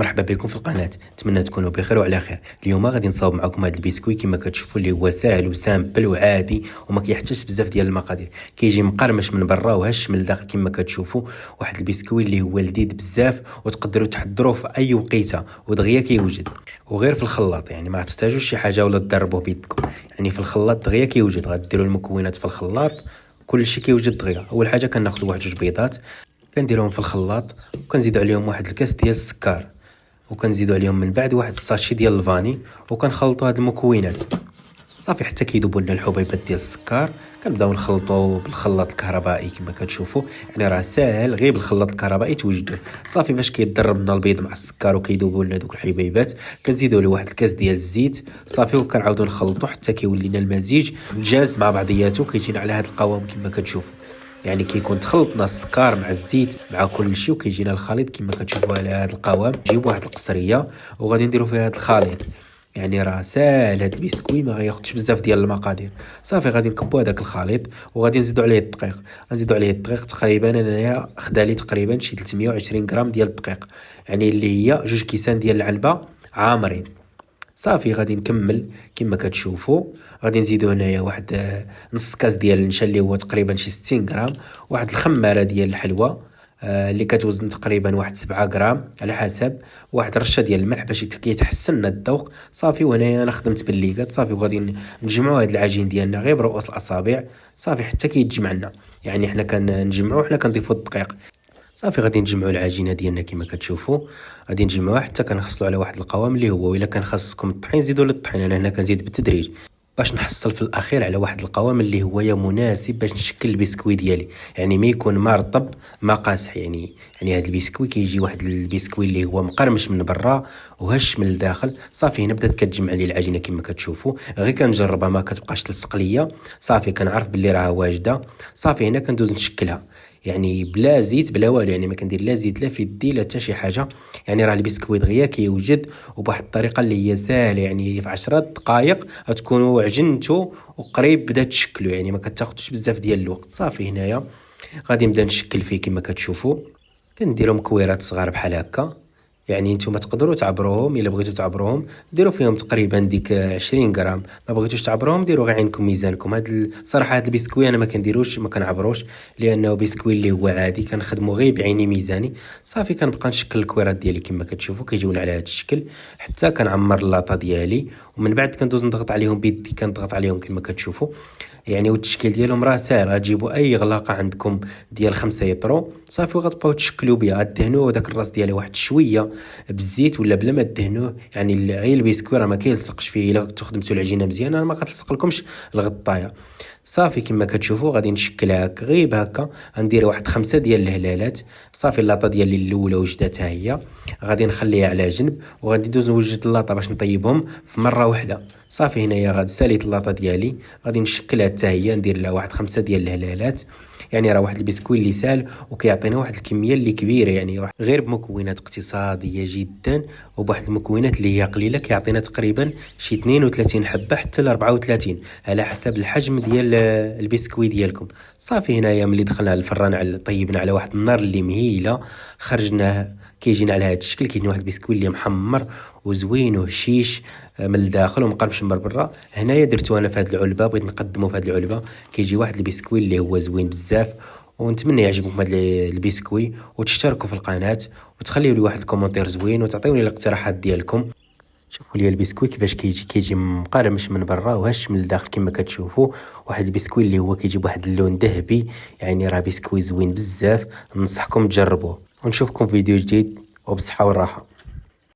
مرحبا بكم في القناه. نتمنى تكونوا بخير وعلى خير. اليوم غادي نصاوب معكم هذا البسكوي كما كتشوفوا اللي هو ساهل وسامبل وعادي وما كيحتاجش بزاف ديال المقادير. كيجي مقرمش من برا وهش من الداخل كما كتشوفوا. واحد البسكوي اللي هو لذيذ بزاف وتقدروا تحضروه في اي وقيته ودغيا كيوجد وغير في الخلاط، يعني ما تحتاجوش شي حاجه ولا تضربوه بيدكم، يعني في الخلاط دغيا كيوجد. غديروا المكونات في الخلاط كل شيء كيوجد دغيا. اول حاجه كناخذوا واحد جوج بيضات كنديروهم في الخلاط وكنزيدوا عليهم واحد الكاس ديال السكر وكنزيدوا عليهم من بعد واحد الساشي ديال الفاني وكنخلطوا هاد المكونات صافي حتى كيذوبوا لنا الحبيبات ديال السكر. كنبداو نخلطوا بالخلاط الكهربائي كما كتشوفوا، يعني راه ساهل غير بالخلاط الكهربائي توجدوه. صافي باش كيتضرب لنا البيض مع السكر وكيذوبوا لنا دوك الحبيبات كنزيدوا له واحد الكاس ديال الزيت صافي وكنعاودوا نخلطوا حتى كيولي لنا المزيج جاز مع بعضياته وكيجينا على هذا القوام كما كتشوفوا. يعني كيكون تخلطنا السكر مع الزيت مع كل شيء وكيجينا الخليط كما كتشوفوا على هذا القوام. نجيب واحد القصريه وغادي نديروا فيها هذا الخليط، يعني راه ساهل هذا البسكوي ما غياخذش بزاف ديال المقادير. صافي غادي نكبوا هذاك الخليط وغادي نزيدوا عليه الدقيق. غنزيدوا عليه الدقيق تقريبا انايا خدا لي تقريبا شي 320 غرام ديال الدقيق، يعني اللي هي جوج كيسان ديال العنبه عامرين. صافي غادي نكمل كما كتشوفوا. غادي نزيدو هنايا واحد نص كاس ديال النشا اللي هو تقريبا شي 60 غرام، واحد الخماره ديال الحلوى اللي كتوزن تقريبا واحد 7 غرام على حسب، واحد رشه ديال الملح باش كيتحسن لنا الذوق. صافي وهنايا انا خدمت بالليكات. صافي وغادي نجمعوا هذا العجين ديالنا غير برؤوس الاصابع صافي حتى كيتجمع لنا، يعني حنا كنجمعوا حنا كنضيفوا الدقيق. صافي غادي نجمعوا العجينه ديالنا كما كتشوفوا. غادي نجمعوها حتى كنحصلوا على واحد القوام اللي هو الا كان خاصكم الطحين زيدوا للطحين، انا هنا كنزيد بالتدريج باش نحصل في الاخير على واحد القوام اللي هو مناسب باش نشكل البسكوي ديالي، يعني ما يكون ما رطب ما قاصح. يعني هذا البسكوي كيجي واحد البسكوي اللي هو مقرمش من برا وهش من الداخل. صافي هنا بدات كتجمع لي العجينه كما كتشوفوا، غير كنجربها ما كتبقاش تلصق ليا. صافي كنعرف باللي راها واجده. صافي هنا كندوز نشكلها يعني بلا زيت بلا والو، يعني ما كندير لا زيت لا في يدي لا حتى شي حاجه. يعني راه البسكوي دغيا كيوجد وبواحد الطريقه اللي هي ساهله، يعني في 10 دقائق غتكونوا عجنتوا وقريب بدا تشكلوا، يعني ما كتاخذش بزاف ديال الوقت. صافي هنايا غادي نبدا نشكل فيه كما كتشوفوا. كنديروا مكويرات صغار بحال هكا، يعني نتوما تقدروا تعبروهم الا بغيتوا تعبروهم ديروا فيهم تقريبا ديك 20 غرام. ما بغيتوش تعبروهم ديروا غير عينكم ميزانكم. صراحه هاد البسكوي انا ما كنديروش ما كنعبروش لانه بسكوي اللي هو عادي كنخدمو غير بعيني ميزاني. صافي كنبقى نشكل الكويرات ديالي كما كتشوفوا كيجيونا على هذا الشكل حتى كنعمر اللاطه ديالي، ومن بعد كندوز نضغط عليهم بيدي كنضغط عليهم كما كتشوفوا. يعني والتشكيل ديالهم راه ساهل. غتجيبوا اي غلاقه عندكم ديال 5 يطرو صافي وغتبقاو تشكلوا بها. غدهنوا داك الراس ديالي واحد شويه بالزيت ولا بلا ما دهنوه، يعني غير البسكوي راه ما كيلصقش فيه الا خدمتوا العجينه مزيان راه ما كتلصق لكمش الغطايه. صافي كما كتشوفوا غادي نشكلها هكا غير هكا. غندير واحد 5 ديال الهلالات. صافي اللاطه ديالي الاولى وجدتها هي، غادي نخليها على جنب وغادي ندوز نوجد اللاطه باش نطيبهم في مره واحده. صافي هنايا غادي ساليت اللاطه ديالي غادي نشكلها حتى هي، ندير لها واحد 5 ديال الهلالات. يعني راه واحد البسكوي اللي سال وكيعطينا واحد الكميه اللي كبيره، يعني غير بمكونات اقتصاديه جدا وبواحد المكونات اللي هي قليله كيعطينا تقريبا شي 32 حبه حتى ل 34 على حسب الحجم ديال البسكوي ديالكم. صافي هنايا ملي دخلنا الفران طيبنا على واحد النار اللي مهيله خرجناه كيجينا على هذا الشكل. كيجينا واحد البسكوي اللي محمر وزوين وهشيش من الداخل ومقرمش من برا. هنايا درتو انا في هذه العلبه، بغيت نقدمه في هذه العلبه. كيجي واحد البسكوي اللي هو زوين بزاف، ونتمنى يعجبكم هذا البسكوي وتشتركوا في القناه وتخليوا لي واحد الكومنتير زوين وتعطيوني الاقتراحات ديالكم. شوفوا لي البسكوي كيفاش كيجي مقرمش من برا وهش من الداخل كما كتشوفوا. واحد البسكوي اللي هو كيجي بواحد اللون ذهبي، يعني راه بسكوي زوين بزاف. ننصحكم تجربوه ونشوفكم في فيديو جديد وبصحه والراحه.